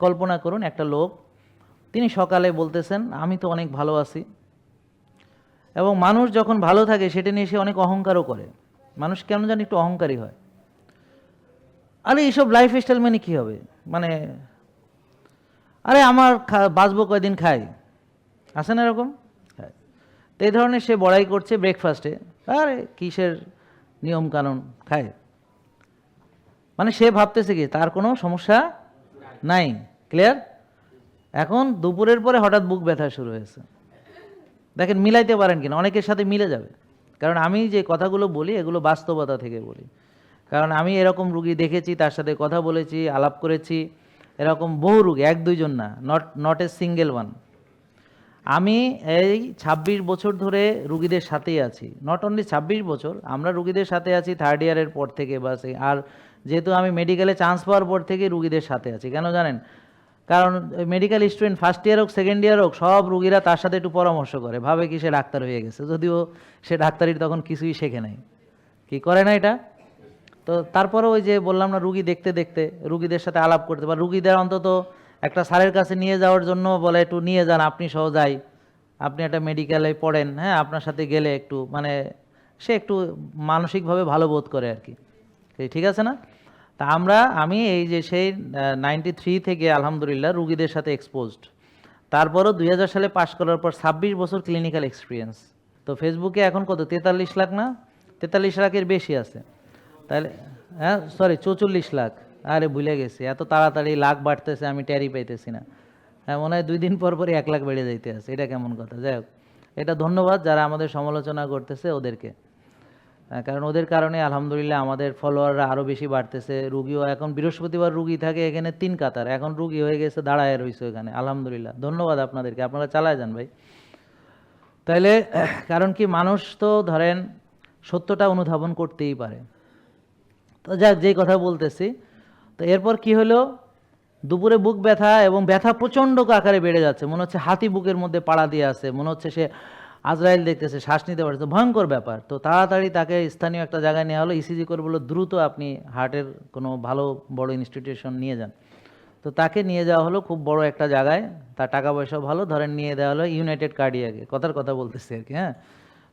কল্পনা করুন একটা লোক, তিনি সকালে বলতেছেন আমি তো অনেক ভালো আছি, এবং মানুষ যখন ভালো থাকে সেটা নিয়ে সে অনেক অহংকারও করে। মানুষ কেন জানি একটু অহংকারী হয়। আরে এইসব লাইফ স্টাইল মানে কী হবে, মানে আরে আমার বাঁচবো কয়দিন খাই, আছে না এরকম? হ্যাঁ, তো এই ধরনের সে বড়াই করছে ব্রেকফাস্টে, আরে কিসের নিয়ম কানুন, খায়। মানে সে ভাবতেছে কি তার কোনো সমস্যা নাই। ক্লিয়ার? এখন দুপুরের পরে হঠাৎ বুক ব্যথা শুরু হয়েছে। দেখেন মিলাইতে পারেন কিনা, অনেকের সাথে মিলে যাবে। কারণ আমি যে কথাগুলো বলি এগুলো বাস্তবতা থেকে বলি। কারণ আমি এরকম রুগী দেখেছি, তার সাথে কথা বলেছি, আলাপ করেছি, এরকম বহু রুগী, এক দুইজন না, নট এ সিঙ্গেল ওয়ান। আমি এই ২৬ বছর ধরে রুগীদের সাথেই আছি। নট অনলি ২৬ বছর, আমরা রুগীদের সাথে আছি থার্ড ইয়ারের পর থেকে। বাস আর যেহেতু আমি মেডিকেলে চান্স পাওয়ার পর থেকে রুগীদের সাথে আছি। কেন জানেন? কারণ মেডিকেল স্টুডেন্ট ফার্স্ট ইয়ার হোক সেকেন্ড ইয়ার হোক, সব রুগীরা তার সাথে একটু পরামর্শ করে, ভাবে কি সে ডাক্তার হয়ে গেছে, যদিও সে ডাক্তারির তখন কিছুই শেখে নাই। কি করে না এটা? তো তারপরে ওই যে বললাম না, রুগী দেখতে দেখতে রুগীদের সাথে আলাপ করতে, বা রুগীদের অন্তত একটা স্যারের কাছে নিয়ে যাওয়ার জন্য বলে একটু নিয়ে যান, আপনি সহ যাই, আপনি একটা মেডিকেলে পড়েন, হ্যাঁ আপনার সাথে গেলে একটু মানে সে একটু মানসিকভাবে ভালো বোধ করে আর কি। ঠিক আছে না? তা আমি এই যে সেই 93 থেকে আলহামদুলিল্লাহ রুগীদের সাথে এক্সপোজড। তারপরও 2000 সালে পাশ করার পর 26 বছর ক্লিনিক্যাল এক্সপিরিয়েন্স। তো ফেসবুকে এখন কত 43 লাখ না 43 লাখের বেশি আছে তাহলে। হ্যাঁ সরি 44 লাখ, আরে ভুলে গেছি, এত তাড়াতাড়ি লাখ বাড়তেছে আমি ট্যারি পাইতেছি না। হ্যাঁ মনে হয় 2 দিন পর পরই 1 লাখ বেড়ে যাইতে আছে, এটা কেমন কথা? যাই হোক, এটা ধন্যবাদ যারা আমাদের সমালোচনা করতেছে ওদেরকে, কারণ ওদের কারণে আলহামদুলিল্লাহ আমাদের ফলোয়াররা আরও বেশি বাড়তেছে। রুগীও এখন বৃহস্পতিবার রুগী থাকে এখানে 3 কাতার, এখন রুগী হয়ে গেছে দাঁড়ায় রয়েছে ওখানে। আলহামদুলিল্লাহ, ধন্যবাদ আপনাদেরকে, আপনারা চালায় যান ভাই। তাইলে কারণ কি মানুষ তো ধরেন সত্যটা অনুধাবন করতেই পারে। তো যাক, যেই কথা বলতেছি, তো এরপর কি হলো, দুপুরে বুক ব্যথা, এবং ব্যথা প্রচণ্ড আকারে বেড়ে যাচ্ছে, মনে হচ্ছে হাতি বুকের মধ্যে পাড়া দিয়ে আছে, মনে হচ্ছে সে আজরাইল দেখতেছে, শ্বাস নিতে পারছে, ভয়ঙ্কর ব্যাপার। তো তাড়াতাড়ি তাকে স্থানীয় একটা জায়গায় নেওয়া হলো, ইসিজি করে বললো দ্রুত আপনি হার্টের কোনো ভালো বড় ইনস্টিটিউশন নিয়ে যান। তো তাকে নিয়ে যাওয়া হলো খুব বড় একটা জায়গায়, তার টাকা পয়সাও ভালো, ধরেন নিয়ে দেওয়া হলো ইউনাইটেড কার্ডিয়াকে, কথার কথা বলতেছি আর কি। হ্যাঁ,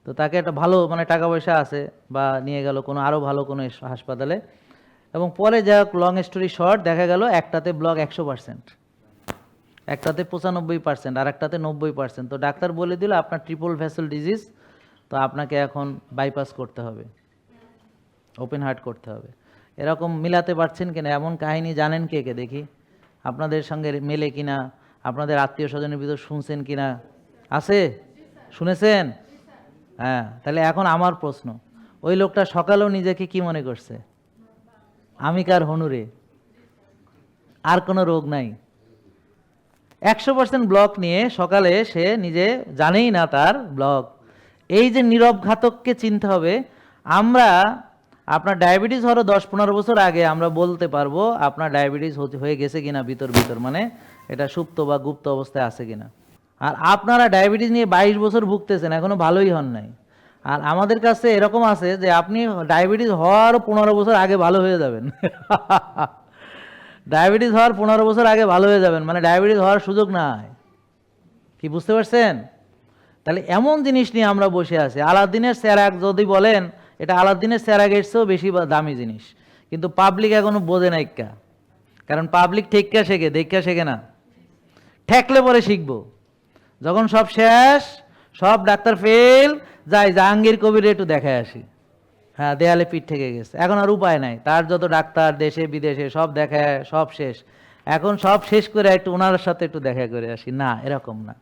তো তাকে একটা ভালো মানে টাকা পয়সা আছে বা নিয়ে গেল কোনো আরও ভালো কোনো হাসপাতালে, এবং পরে যা লং স্টোরি শর্ট দেখা গেল একটাতে ব্লক 100%, একটাতে 95%, আর একটাতে 90%। তো ডাক্তার বলে দিল আপনার ট্রিপল ভেসেল ডিজিজ, তো আপনাকে এখন বাইপাস করতে হবে, ওপেন হার্ট করতে হবে। এরকম মিলাতে পারছেন কিনা? এমন কাহিনী জানেন কে কে দেখি? আপনাদের সঙ্গে মেলে কিনা? আপনাদের আত্মীয় স্বজনের ভিতর শুনছেন কিনা? আছে? শুনেছেন? হ্যাঁ, তাহলে এখন আমার প্রশ্ন, ওই লোকটা সকালেও নিজেকে কি মনে করছে? আমি কার হনুরে, আর কোনো রোগ নাই। 100% ব্লক নিয়ে সকালে সে নিজে জানেই না তার ব্লক। এই যে নীরব ঘাতককে চিনতে হবে। আমরা আপনার ডায়াবেটিস হওয়ার 10-15 বছর আগে আমরা বলতে পারবো আপনার ডায়াবেটিস হয়ে গেছে কিনা, ভিতর মানে এটা সুপ্ত বা গুপ্ত অবস্থায় আছে কিনা। আর আপনারা ডায়াবেটিস নিয়ে 22 বছর ভুগতেছেন, এখনো ভালোই হন নাই। আর আমাদের কাছে এরকম আছে যে আপনি ডায়াবেটিস হওয়ার 15 বছর আগে ভালো হয়ে যাবেন। ডায়াবেটিস হওয়ার 15 বছর আগে ভালো হয়ে যাবেন, মানে ডায়াবেটিস হওয়ার সুযোগ নাই। কি বুঝতে পারছেন? তাহলে এমন জিনিস নিয়ে আমরা বসে আছি। আলাদিনের সেরাক যদি বলেন, এটা আলাদিনের সেরাগেটসেও বেশি দামি জিনিস, কিন্তু পাবলিক এখনো বোঝে না ইক্কা। কারণ পাবলিক ঠেক্কা শেখে, দেখা শেখে না। ঠেকলে পরে শিখবো। যখন সব শেষ, সব ডাক্তার ফেল, যাই জাহাঙ্গীর কবির একটু দেখায় আসি, হ্যাঁ দেয়ালে পিঠ থেকে গেছে, এখন আর উপায় নাই, তার যত ডাক্তার দেশে বিদেশে সব দেখায়, সব শেষ, এখন সব শেষ করে একটু ওনার সাথে একটু দেখা করে আসি, না এরকম না।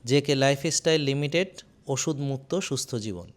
জেকে লাইফস্টাইল লিমিটেড, ওষুধ মুক্ত সুস্থ জীবন।